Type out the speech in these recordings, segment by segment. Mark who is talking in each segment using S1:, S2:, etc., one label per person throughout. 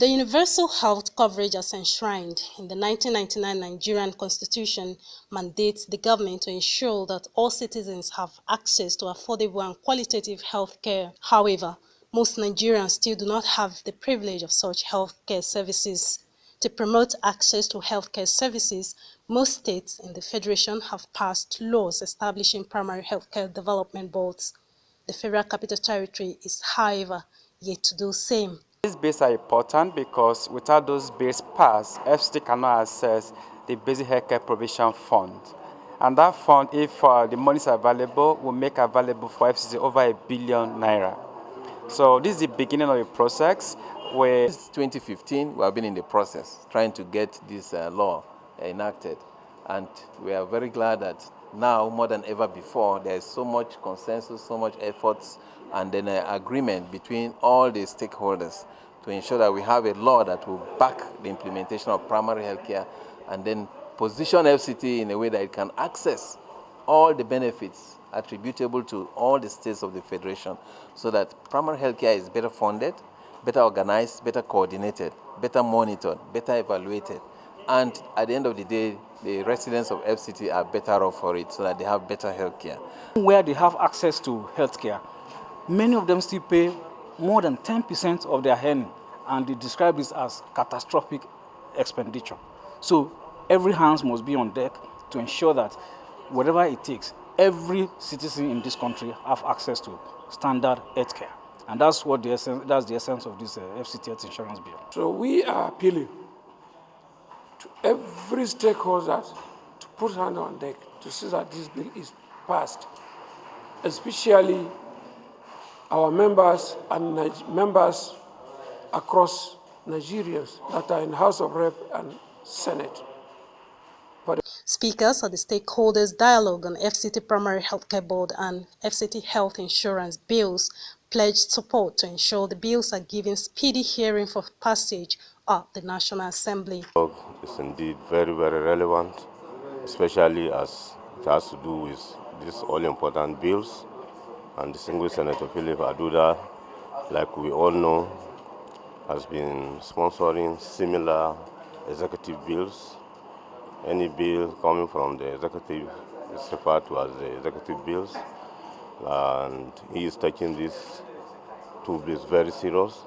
S1: The universal health coverage as enshrined in the 1999 Nigerian Constitution mandates the government to ensure that all citizens have access to affordable and qualitative health care. However, most Nigerians still do not have the privilege of such health care services. To promote access to healthcare services, most states in the Federation have passed laws establishing primary healthcare development boards. The Federal Capital Territory is, however, yet to do the same.
S2: These bills are important because without those bills passed, FCT cannot access the Basic Healthcare Provision Fund. And that fund, if the money is available, will make available for FCT over ₦1 billion. So this is the beginning of a process where...
S3: Since 2015, we have been in the process trying to get this law enacted. And we are very glad that now, more than ever before, there is so much consensus, so much efforts, and then agreement between all the stakeholders to ensure that we have a law that will back the implementation of primary health care and then position FCT in a way that it can access all the benefits attributable to all the states of the Federation so that primary health care is better funded, better organized, better coordinated, better monitored, better evaluated. And at the end of the day, the residents of FCT are better off for it so that they have better health care.
S4: Where they have access to health care, many of them still pay more than 10% of their earning, and they describe this as catastrophic expenditure. So every hands must be on deck to ensure that whatever it takes, every citizen in this country have access to standard health care. And that's the essence of this FCT health insurance bill.
S5: So we are appealing to every stakeholder to put hand on deck to see that this bill is passed, especially our members and members across Nigerians that are in the House of Rep and Senate.
S1: Speakers at the stakeholders' dialogue on FCT Primary Healthcare Board and FCT Health Insurance bills pledged support to ensure the bills are given speedy hearing for passage at the National Assembly.
S6: It's indeed very, very relevant, especially as it has to do with these all-important bills. And the single Senator Philip Aduda, like we all know, has been sponsoring similar executive bills. Any bill coming from the executive is referred to as the executive bills. And he is taking these two bills very serious,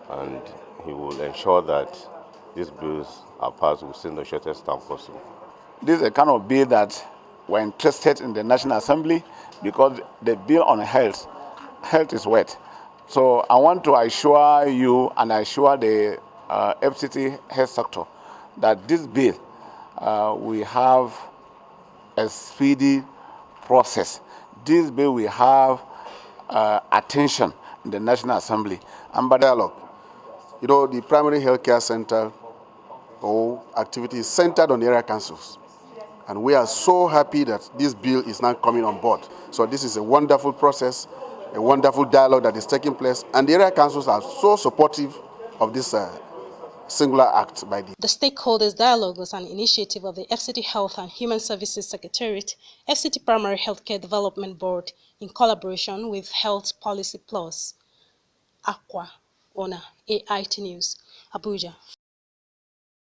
S6: and he will ensure that these bills are passed within the shortest time possible.
S7: This is a kind of bill that we're interested in the National Assembly because the bill on health is wet. So I want to assure you and assure the FCT health sector that this bill we have a speedy process. This bill will have attention in the National Assembly. And by dialogue,
S8: you know, the primary health care center or activity is centered on the area councils. And we are so happy that this bill is now coming on board. So this is a wonderful process, a wonderful dialogue that is taking place. And the area councils are so supportive of this singular act by the
S1: stakeholders' dialogue was an initiative of the FCT Health and Human Services Secretariat, FCT Primary Healthcare Development Board, in collaboration with Health Policy Plus. Aqua, Ona, AIT News, Abuja.